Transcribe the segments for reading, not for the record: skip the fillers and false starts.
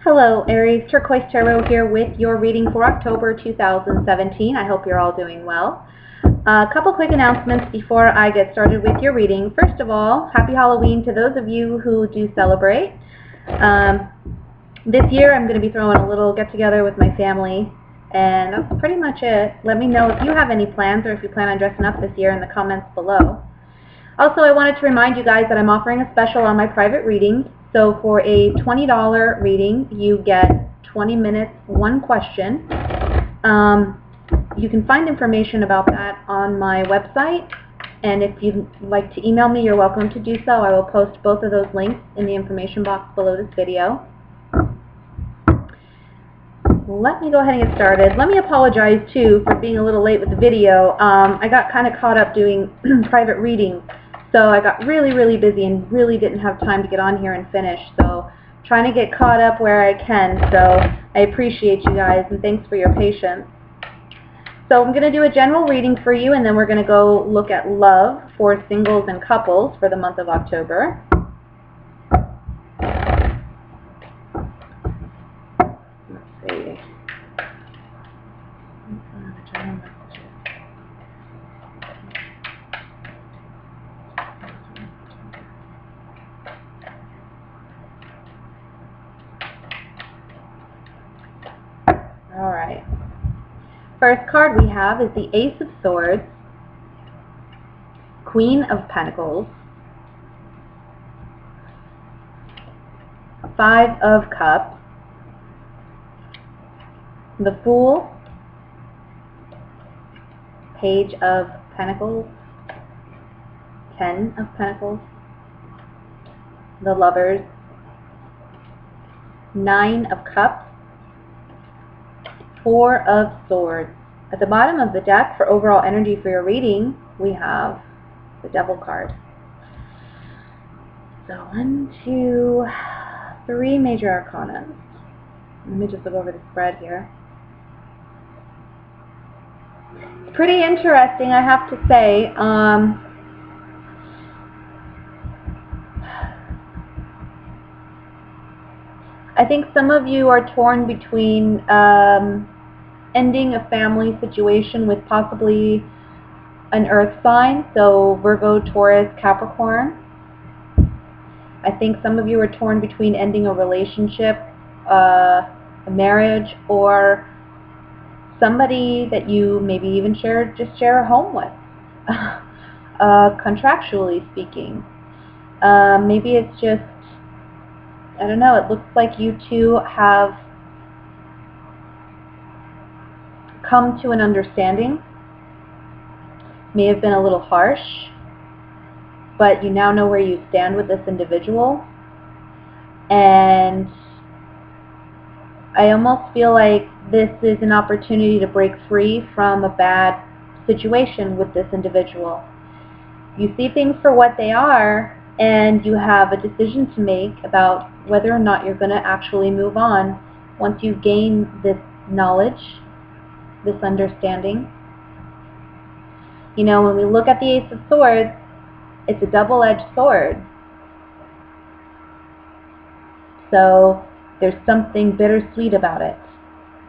Hello, Aries, Turquoise Tarot here with your reading for October 2017. I hope you're all doing well. A couple quick announcements before I get started with your reading. First of all, happy Halloween to those of you who do celebrate. This year I'm going to be throwing a little get-together with my family, and that's pretty much it. Let me know if you have any plans or if you plan on dressing up this year in the comments below. Also, I wanted to remind you guys that I'm offering a special on my private readings. So for a $20 reading, you get 20 minutes, one question. You can find information about that on my website. And if you'd like to email me, you're welcome to do so. I will post both of those links in the information box below this video. Let me go ahead and get started. Let me apologize, too, for being a little late with the video. I got kind of caught up doing private readings. So I got really busy and really didn't have time to get on here and finish. So trying to get caught up where I can. So I appreciate you guys and thanks for your patience. So I'm going to do a general reading for you, and then we're going to go look at love for singles and couples for the month of October. Let's see. Alright. First card we have is the Ace of Swords, Queen of Pentacles, Five of Cups, the Fool, Page of Pentacles, Ten of Pentacles, the Lovers, Nine of Cups, Four of Swords. At the bottom of the deck, for overall energy for your reading, we have the Devil card. So 1, 2, 3 major arcana. Let me just look over the spread here. It's pretty interesting, I have to say. I think some of you are torn between ending a family situation with possibly an earth sign, so Virgo, Taurus, Capricorn. I think some of you are torn between ending a relationship, a marriage, or somebody that you maybe even just share a home with, contractually speaking. Maybe it's just, I don't know, it looks like you two have come to an understanding. May have been a little harsh, but you now know where you stand with this individual. And I almost feel like this is an opportunity to break free from a bad situation with this individual. You see things for what they are, and you have a decision to make about whether or not you're going to actually move on once you gain this knowledge, this understanding. You know, when we look at the Ace of Swords, it's a double-edged sword. So there's something bittersweet about it.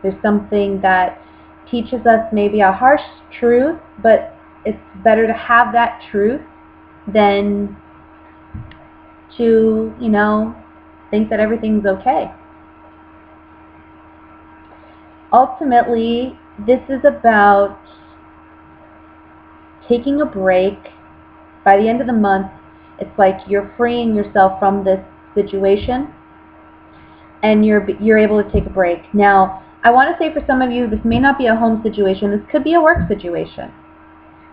There's something that teaches us maybe a harsh truth, but it's better to have that truth than to, you know, think that everything's okay. Ultimately, this is about taking a break. By the end of the month, it's like you're freeing yourself from this situation, and you're able to take a break. Now, I want to say for some of you, this may not be a home situation. This could be a work situation.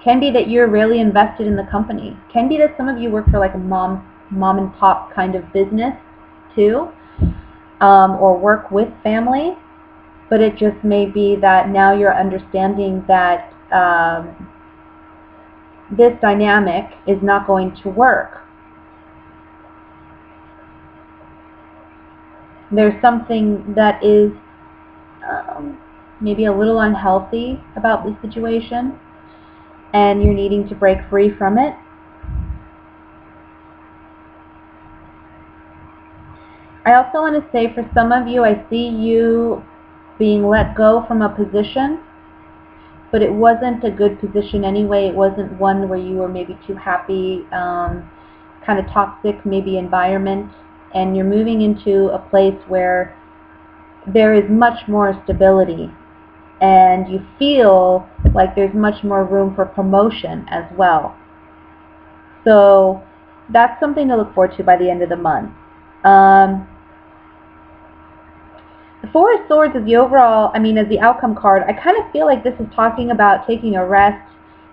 Can be that you're really invested in the company. Can be that some of you work for like a mom and pop kind of business too, or work with family. But it just may be that now you're understanding that this dynamic is not going to work. There's something that is maybe a little unhealthy about this situation, and you're needing to break free from it. I also want to say for some of you, I see you being let go from a position, but it wasn't a good position anyway. It wasn't one where you were maybe too happy, kind of toxic maybe environment, and you're moving into a place where there is much more stability, and you feel like there's much more room for promotion as well. So that's something to look forward to by the end of the month. The Four of Swords is the overall, as the outcome card. I kind of feel like this is talking about taking a rest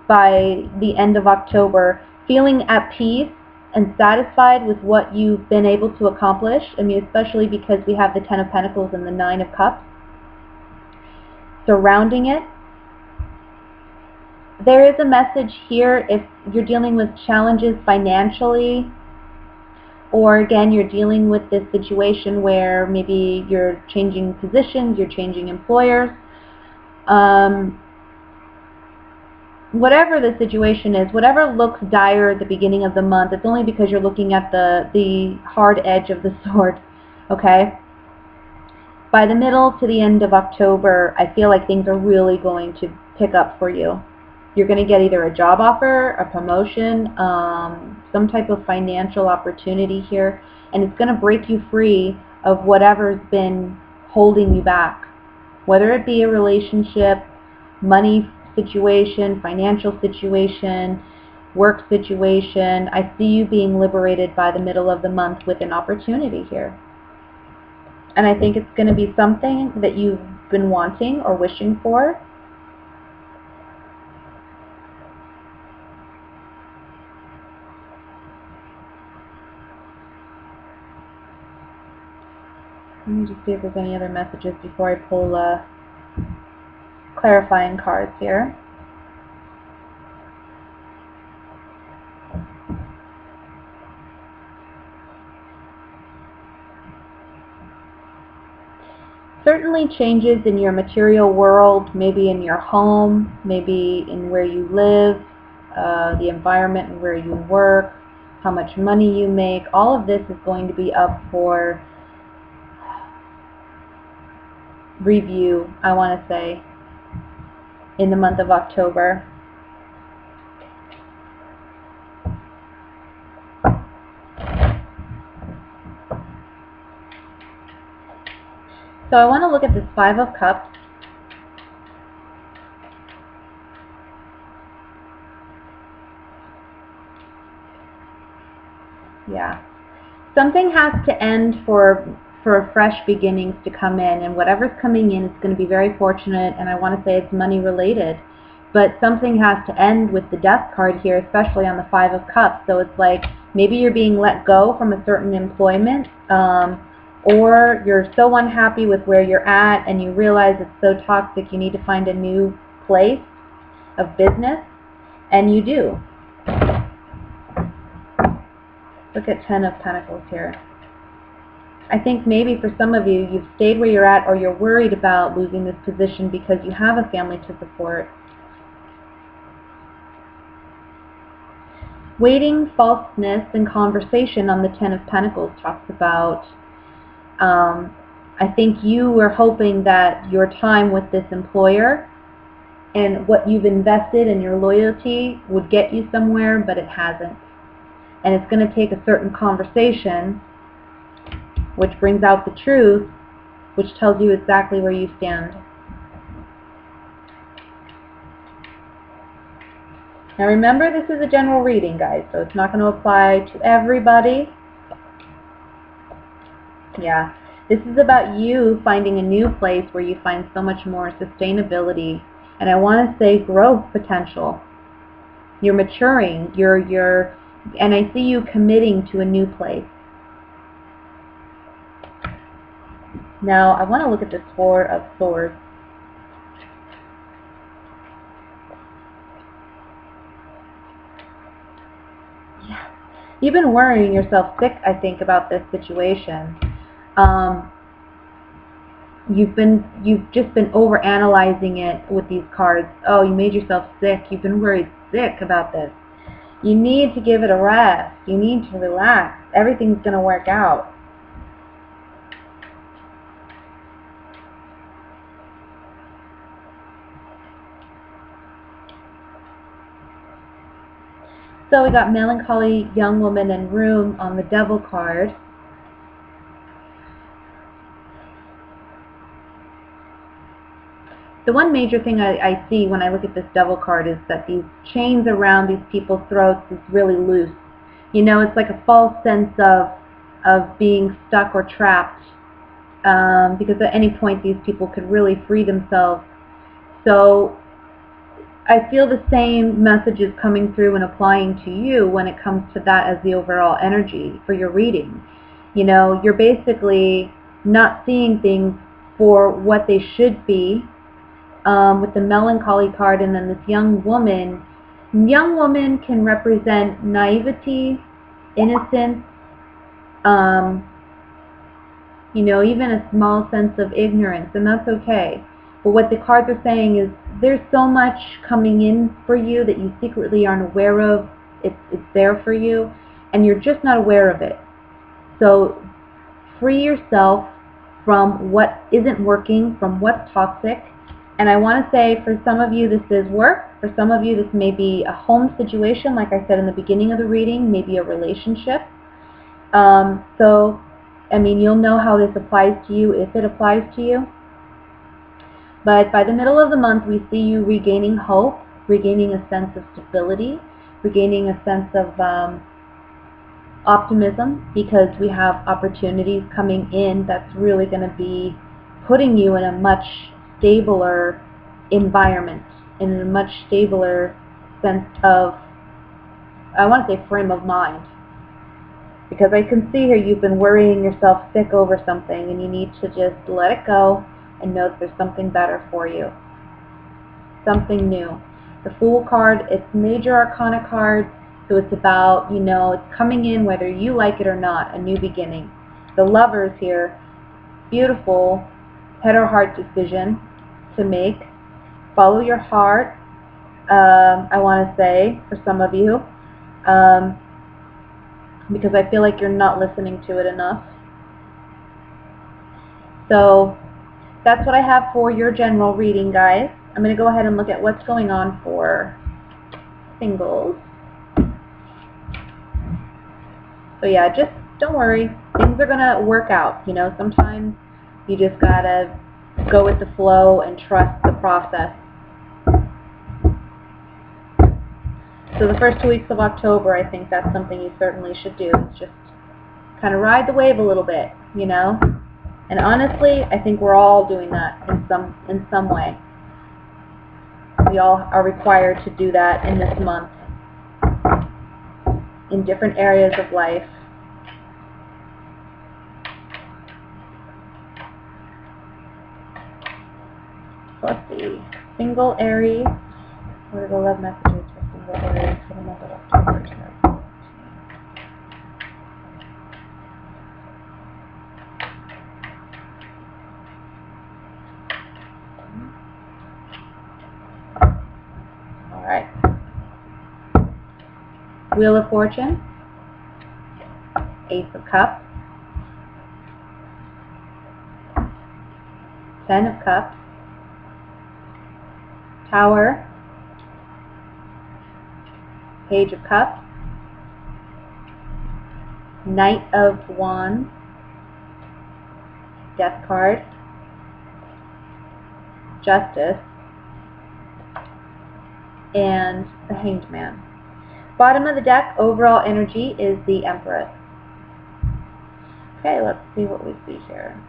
by the end of October, feeling at peace and satisfied with what you've been able to accomplish. Especially because we have the Ten of Pentacles and the Nine of Cups surrounding it. There is a message here if you're dealing with challenges financially, or again, you're dealing with this situation where maybe you're changing positions, you're changing employers. Whatever the situation is, whatever looks dire at the beginning of the month, it's only because you're looking at the hard edge of the sword, okay? By the middle to the end of October, I feel like things are really going to pick up for you. You're going to get either a job offer, a promotion, some type of financial opportunity here, and it's going to break you free of whatever's been holding you back, whether it be a relationship, money situation, financial situation, work situation. I see you being liberated by the middle of the month with an opportunity here. And I think it's going to be something that you've been wanting or wishing for. Let me just see if there's any other messages before I pull clarifying cards here. Certainly changes in your material world, maybe in your home, maybe in where you live, the environment where you work, how much money you make. All of this is going to be up for review, I want to say, in the month of October. So I want to look at this Five of Cups. Yeah. Something has to end for fresh beginnings to come in, and whatever's coming in is going to be very fortunate, and I want to say it's money related. But something has to end with the Death card here, especially on the Five of Cups. So it's like maybe you're being let go from a certain employment, or you're so unhappy with where you're at and you realize it's so toxic you need to find a new place of business, and you do. Look at Ten of Pentacles here. I think maybe for some of you, you've stayed where you're at, or you're worried about losing this position because you have a family to support. Waiting, falseness, and conversation on the Ten of Pentacles talks about, I think you were hoping that your time with this employer and what you've invested in your loyalty would get you somewhere, but it hasn't. And it's going to take a certain conversation which brings out the truth, which tells you exactly where you stand. Now remember, this is a general reading, guys, so it's not going to apply to everybody. Yeah, this is about you finding a new place where you find so much more sustainability, and I want to say growth potential. You're maturing, and I see you committing to a new place. Now, I want to look at this Four of Swords. Yeah. You've been worrying yourself sick, I think, about this situation. You've just been overanalyzing it with these cards. Oh, you made yourself sick. You've been worried sick about this. You need to give it a rest. You need to relax. Everything's going to work out. So we got melancholy, young woman, and room on the devil card. The one major thing I see when I look at this devil card is that these chains around these people's throats is really loose. You know, it's like a false sense of being stuck or trapped, because at any point these people could really free themselves. So I feel the same messages coming through and applying to you when it comes to that as the overall energy for your reading. You know, you're basically not seeing things for what they should be, with the melancholy card, and then this young woman. Young woman can represent naivety, innocence, you know, even a small sense of ignorance, and that's okay. But what the cards are saying is there's so much coming in for you that you secretly aren't aware of. It's there for you, and you're just not aware of it. So free yourself from what isn't working, from what's toxic. And I want to say, for some of you this is work, for some of you this may be a home situation, like I said in the beginning of the reading, maybe a relationship. So, I mean, you'll know how this applies to you if it applies to you. But by the middle of the month, we see you regaining hope, regaining a sense of stability, regaining a sense of optimism, because we have opportunities coming in that's really going to be putting you in a much stabler environment, in a much stabler sense of, I want to say, frame of mind. Because I can see here you've been worrying yourself sick over something, and you need to just let it go and know that there's something better for you. Something new. The Fool card, it's major arcana card, so it's about, you know, it's coming in whether you like it or not, a new beginning. The Lovers here, beautiful head or heart decision to make. Follow your heart, I want to say, for some of you. Because I feel like you're not listening to it enough. So that's what I have for your general reading, guys. I'm going to go ahead and look at what's going on for singles. So yeah, just don't worry. Things are going to work out. You know, sometimes you just got to go with the flow and trust the process. So the first 2 weeks of October, I think that's something you certainly should do. It's just kind of ride the wave a little bit, you know. And honestly, I think we're all doing that in some way. We all are required to do that in this month, in different areas of life. Let's see. Single Aries. What are the love messages for single Aries for the month of October? Alright. Wheel of Fortune. Ace of Cups. 10 of Cups. Tower. Page of Cups. Knight of Wands. Death card. Justice. And the Hanged Man. Bottom of the deck, overall energy is the Empress. Okay, let's see what we see here.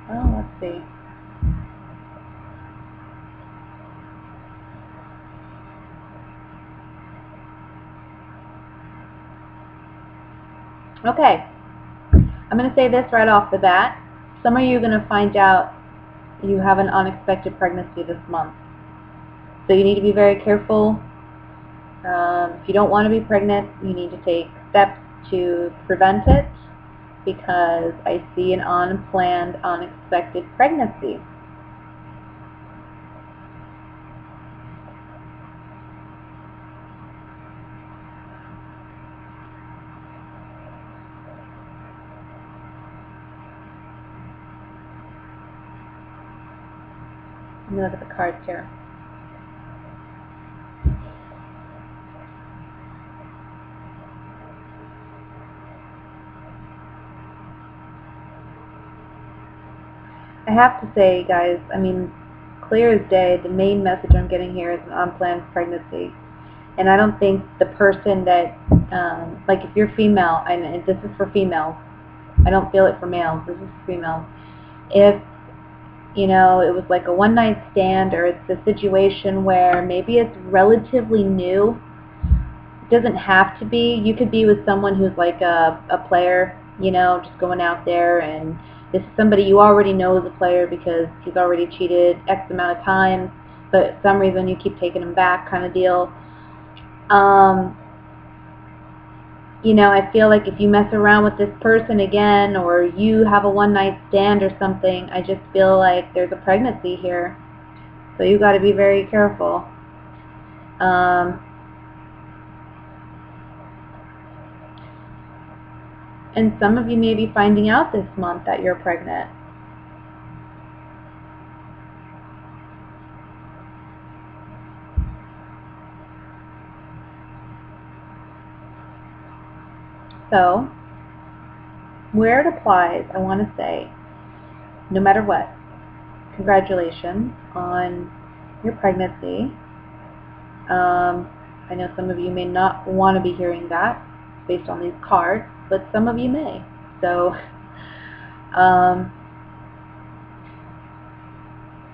Oh, let's see. Okay, I'm going to say this right off the bat. Some of you are going to find out you have an unexpected pregnancy this month. So you need to be very careful. If you don't want to be pregnant, you need to take steps to prevent it, because I see an unplanned, unexpected pregnancy. Let me look at the cards here. I have to say, guys, I mean, clear as day, the main message I'm getting here is an unplanned pregnancy. And I don't think the person that, like if you're female, and this is for females, I don't feel it for males, this is for females. If, you know, it was like a one-night stand, or it's a situation where maybe it's relatively new, it doesn't have to be. You could be with someone who's like a player, you know, just going out there, and this is somebody you already know is a player because he's already cheated X amount of times, but for some reason you keep taking him back kind of deal. You know, I feel like if you mess around with this person again, or you have a one-night stand or something, I just feel like there's a pregnancy here. So you got to be very careful. And some of you may be finding out this month that you're pregnant. So, where it applies, I want to say, no matter what, congratulations on your pregnancy. I know some of you may not want to be hearing that based on these cards, but some of you may. So, I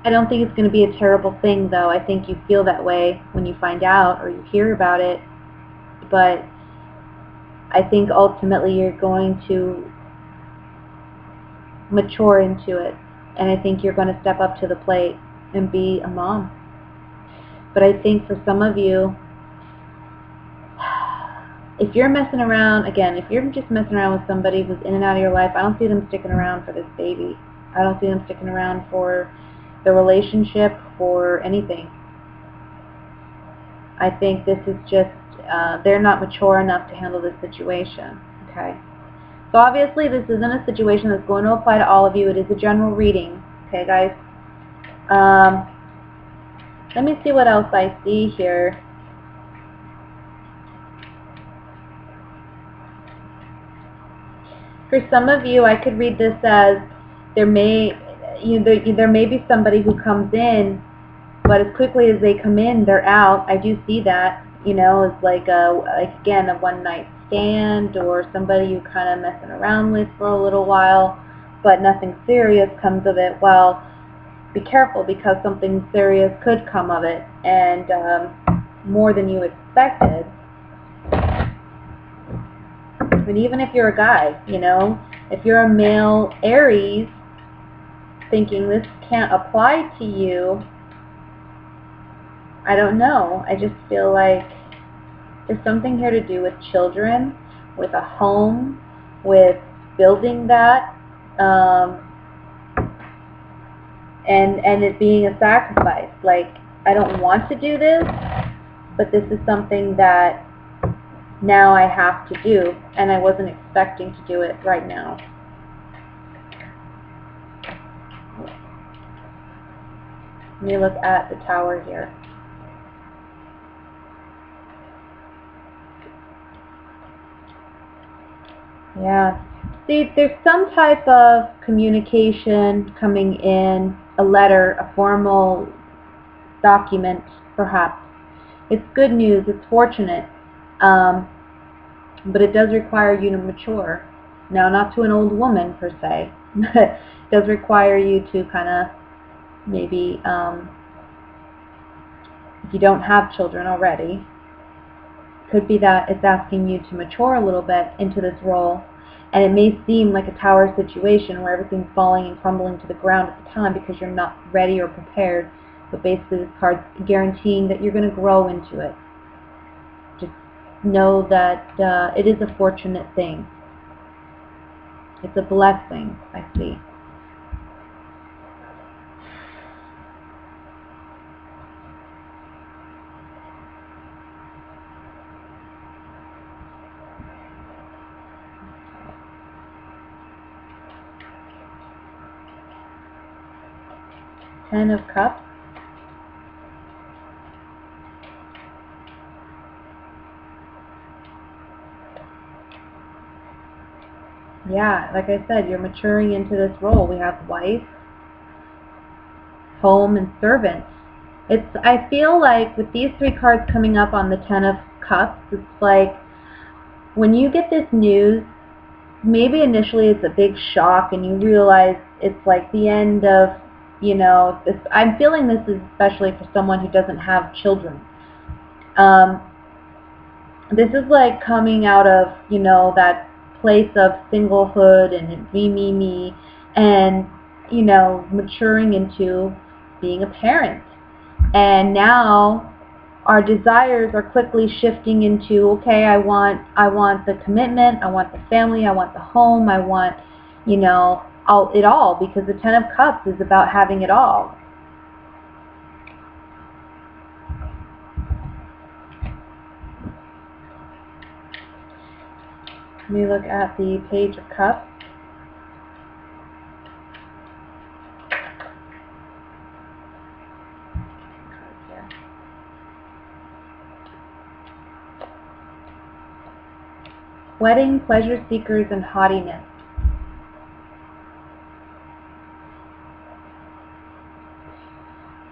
don't think it's going to be a terrible thing, though. I think you feel that way when you find out or you hear about it, but I think ultimately you're going to mature into it, and I think you're going to step up to the plate and be a mom. But I think for some of you, if you're messing around, again, if you're just messing around with somebody who's in and out of your life, I don't see them sticking around for this baby. I don't see them sticking around for the relationship, for anything. I think this is just, they're not mature enough to handle this situation, okay? So obviously this isn't a situation that's going to apply to all of you. It is a general reading, okay, guys? Let me see what else I see here. For some of you, I could read this as there may be somebody who comes in, but as quickly as they come in, they're out. I do see that. You know, it's like again, a one-night stand, or somebody you kind of messing around with for a little while, but nothing serious comes of it. Well, be careful, because something serious could come of it, and more than you expected. And even if you're a guy, you know, if you're a male Aries, thinking this can't apply to you, I don't know. I just feel like there's something here to do with children, with a home, with building that, and it being a sacrifice. Like, I don't want to do this, but this is something that now I have to do, and I wasn't expecting to do it right now. Let me look at the Tower here. Yeah. See, there's some type of communication coming in, a letter, a formal document, perhaps. It's good news, it's fortunate, but it does require you to mature. Now, not to an old woman, per se, but it does require you to kind of maybe, if you don't have children already, could be that it's asking you to mature a little bit into this role. And it may seem like a Tower situation where everything's falling and crumbling to the ground at the time because you're not ready or prepared. But basically this card's guaranteeing that you're going to grow into it. Just know that it is a fortunate thing. It's a blessing, I see. Ten of Cups. Yeah, like I said, you're maturing into this role. We have wife, home, and servant. I feel like with these three cards coming up on the Ten of Cups, it's like when you get this news, maybe initially it's a big shock and you realize it's like the end of, I'm feeling this is especially for someone who doesn't have children. This is like coming out of, that place of singlehood and me, and, maturing into being a parent. And now our desires are quickly shifting into, okay, I want the commitment, I want the family, I want the home, I want, it all, because the Ten of Cups is about having it all. Let me look at the Page of Cups. Wedding, pleasure seekers, and haughtiness.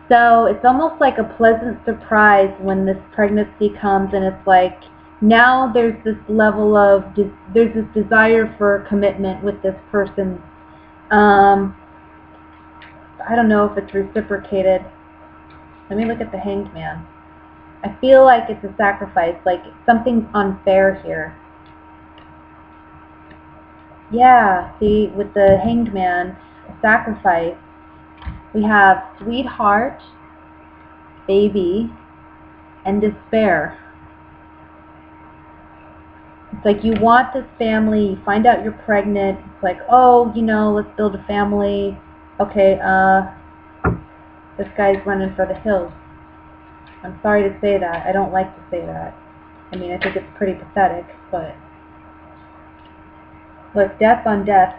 So it's almost like a pleasant surprise when this pregnancy comes, and it's like now there's this level of, there's this desire for commitment with this person. I don't know if it's reciprocated. Let me look at the Hanged Man. I feel like it's a sacrifice, like something's unfair here. Yeah, see, with the Hanged Man, a sacrifice. We have sweetheart, baby, and despair. It's like you want this family, you find out you're pregnant, it's like, oh, let's build a family. Okay, this guy's running for the hills. I'm sorry to say that. I don't like to say that. I mean, I think it's pretty pathetic, but look, death on death.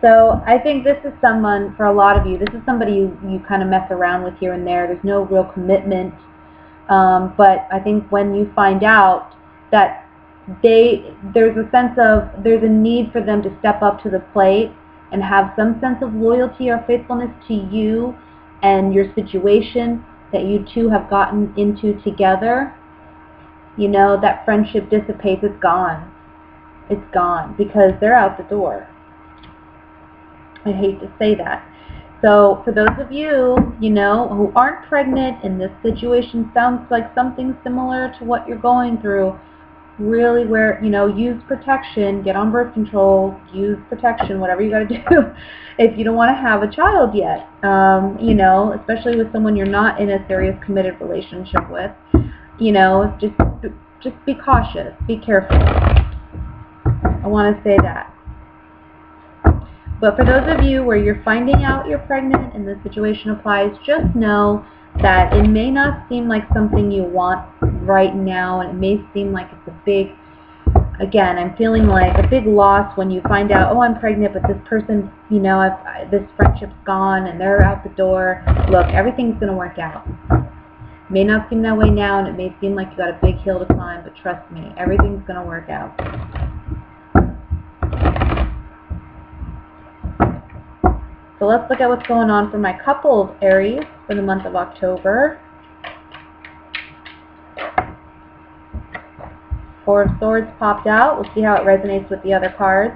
So I think this is someone, for a lot of you, this is somebody you kind of mess around with here and there. There's no real commitment. But I think when you find out that there's a need for them to step up to the plate and have some sense of loyalty or faithfulness to you and your situation that you two have gotten into together, that friendship dissipates. It's gone. It's gone because they're out the door. I hate to say that. So for those of you, who aren't pregnant and this situation sounds like something similar to what you're going through, really use protection, get on birth control, use protection, whatever you got to do if you don't want to have a child yet, especially with someone you're not in a serious committed relationship with, just be cautious, be careful. I want to say that. But for those of you where you're finding out you're pregnant and the situation applies, just know that it may not seem like something you want right now, and it may seem like it's a big, again, I'm feeling like a big loss when you find out, oh, I'm pregnant, but this person, this friendship's gone and they're out the door. Look, everything's going to work out. It may not seem that way now, and it may seem like you got a big hill to climb, but trust me, everything's going to work out. So let's look at what's going on for my couple of Aries for the month of October. Four of Swords popped out. We'll see how it resonates with the other cards.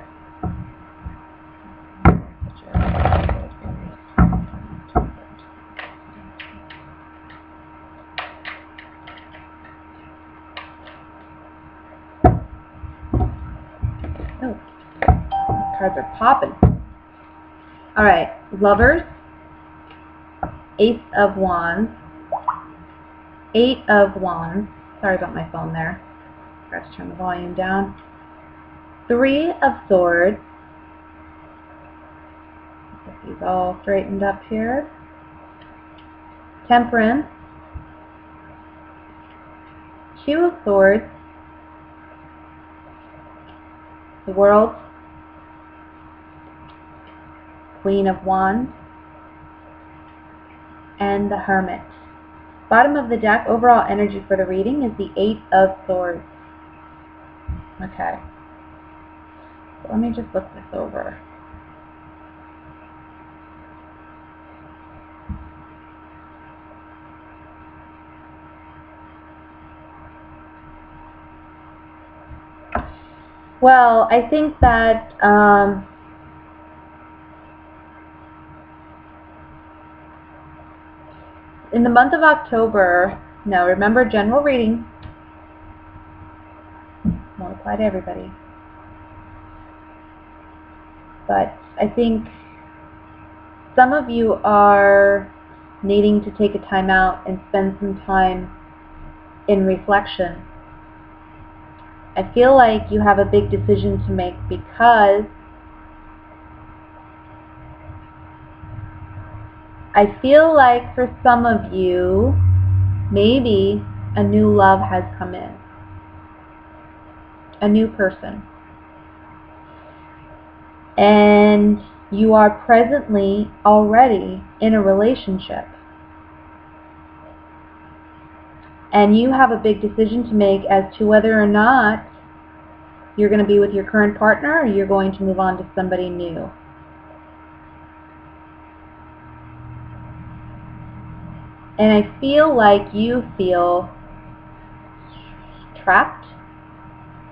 Oh, cards are popping. All right, Lovers, Ace of Wands, Eight of Wands. Sorry about my phone there. Forgot to turn the volume down. Three of Swords. Get these all straightened up here. Temperance, Two of Swords, the World, Queen of Wands, and the Hermit. Bottom of the deck, overall energy for the reading is the Eight of Swords. Okay. So let me just look this over. Well, I think that in the month of October, now remember general reading, won't apply to everybody, but I think some of you are needing to take a time out and spend some time in reflection. I feel like you have a big decision to make because I feel like for some of you, maybe a new love has come in, a new person. And you are presently already in a relationship. And you have a big decision to make as to whether or not you're going to be with your current partner or you're going to move on to somebody new. And I feel like you feel trapped.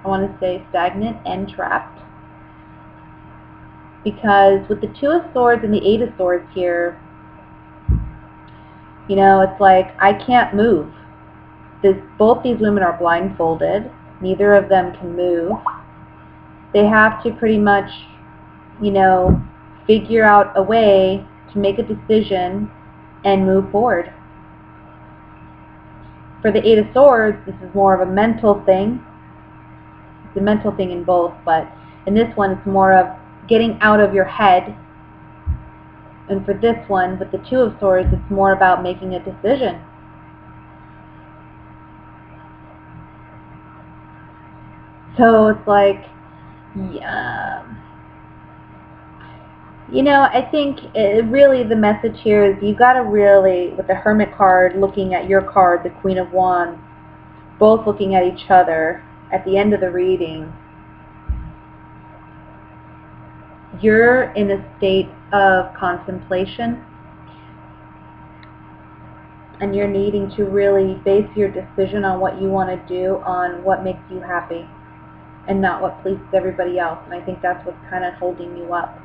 I want to say stagnant and trapped. Because with the Two of Swords and the Eight of Swords here, you know, it's like, I can't move. Both these women are blindfolded. Neither of them can move. They have to pretty much, you know, figure out a way to make a decision and move forward. For the Eight of Swords, this is more of a mental thing. It's a mental thing in both, but in this one it's more of getting out of your head. And for this one, with the Two of Swords, it's more about making a decision. So it's like, yeah, you know, I think really the message here is you got to really, with the Hermit card looking at your card, the Queen of Wands, both looking at each other at the end of the reading, you're in a state of contemplation and you're needing to really base your decision on what you want to do on what makes you happy and not what pleases everybody else. And I think that's what's kind of holding you up.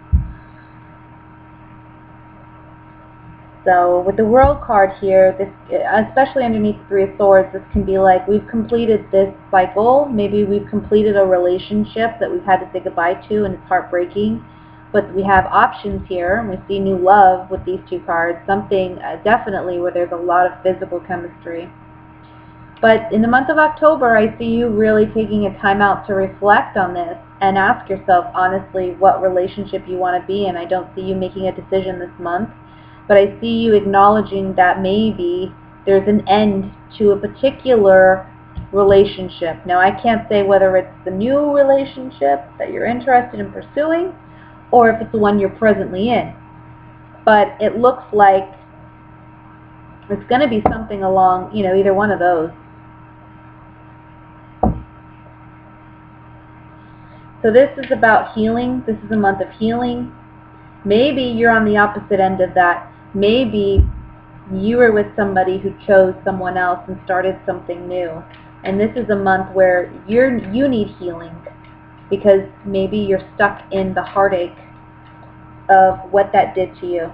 So with the World card here, this, especially underneath the Three of Swords, this can be like we've completed this cycle. Maybe we've completed a relationship that we've had to say goodbye to and it's heartbreaking. But we have options here, and we see new love with these two cards, something definitely where there's a lot of physical chemistry. But in the month of October, I see you really taking a time out to reflect on this and ask yourself honestly what relationship you want to be in. I don't see you making a decision this month, but I see you acknowledging that maybe there's an end to a particular relationship. Now, I can't say whether it's the new relationship that you're interested in pursuing or if it's the one you're presently in. But it looks like it's going to be something along, you know, either one of those. So this is about healing. This is a month of healing. Maybe you're on the opposite end of that. Maybe you were with somebody who chose someone else and started something new. And this is a month where you need healing because maybe you're stuck in the heartache of what that did to you.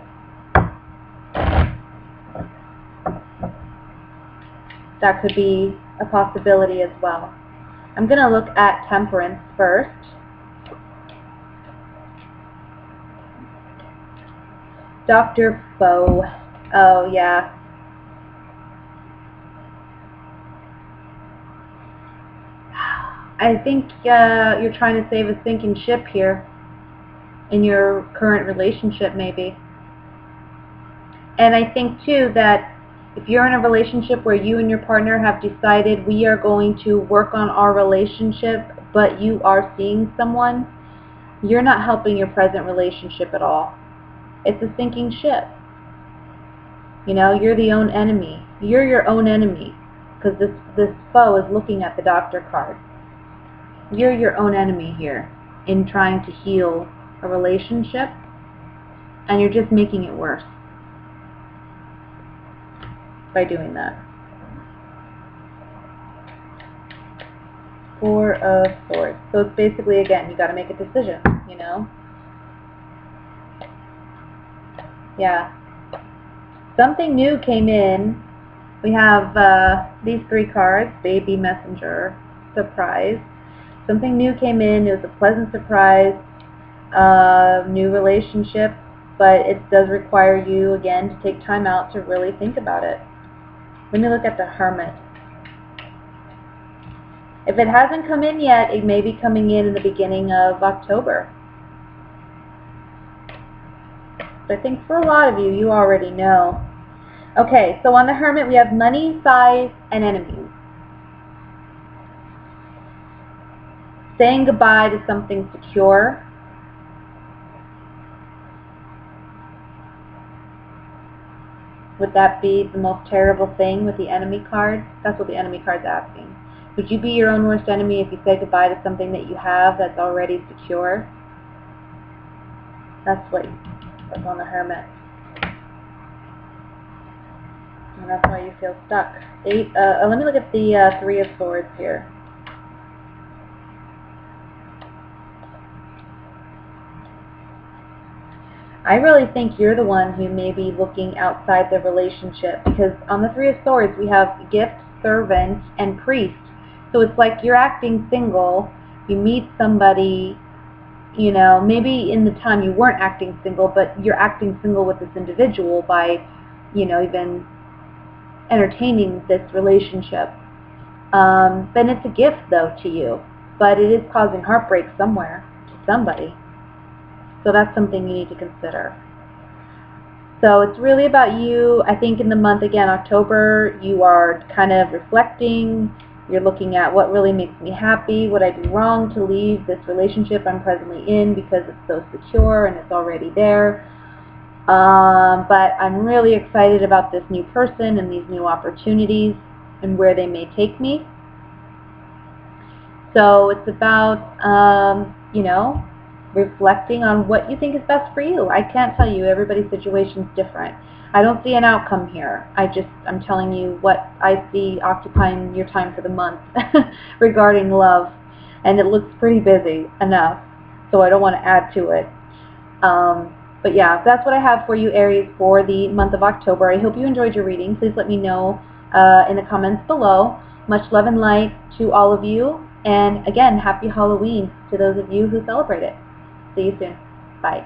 That could be a possibility as well. I'm going to look at Temperance first. Dr. Foe. Oh, yeah. I think you're trying to save a sinking ship here in your current relationship, maybe. And I think, too, that if you're in a relationship where you and your partner have decided we are going to work on our relationship, but you are seeing someone, you're not helping your present relationship at all. It's a sinking ship. You know, you're the own enemy. You're your own enemy because this foe is looking at the Doctor card. You're your own enemy here. in trying to heal a relationship, and you're just making it worse by doing that. Four of Swords. So it's basically, again, you got to make a decision, you know? Yeah. Something new came in. We have these three cards: Baby, Messenger, Surprise. Something new came in. It was a pleasant surprise. New relationship, but it does require you, again, to take time out to really think about it. Let me look at the Hermit. If it hasn't come in yet, it may be coming in the beginning of October. So I think for a lot of you, you already know. Okay, so on the Hermit, we have money, size, and enemies. Saying goodbye to something secure. Would that be the most terrible thing with the enemy card? That's what the enemy card's asking. Would you be your own worst enemy if you say goodbye to something that you have that's already secure? That's what's on the Hermit. And that's why you feel stuck. Let me look at the Three of Swords here. I really think you're the one who may be looking outside the relationship, because on the Three of Swords we have gift, servant, and priest. So it's like you're acting single, you meet somebody, you know, maybe in the time you weren't acting single, but you're acting single with this individual by, you know, even entertaining this relationship. Then it's a gift, though, to you, but it is causing heartbreak somewhere to somebody. So that's something you need to consider. So it's really about you. I think in the month, again, October, you are kind of reflecting. You're looking at what really makes me happy, what I do wrong to leave this relationship I'm presently in because it's so secure and it's already there. But I'm really excited about this new person and these new opportunities and where they may take me. So it's about, you know, reflecting on what you think is best for you. I can't tell you. Everybody's situation is different. I don't see an outcome here. I'm telling you what I see occupying your time for the month regarding love. And it looks pretty busy enough, so I don't want to add to it. But yeah, that's what I have for you, Aries, for the month of October. I hope you enjoyed your reading. Please let me know in the comments below. Much love and light to all of you. And again, happy Halloween to those of you who celebrate it. See you soon. Bye.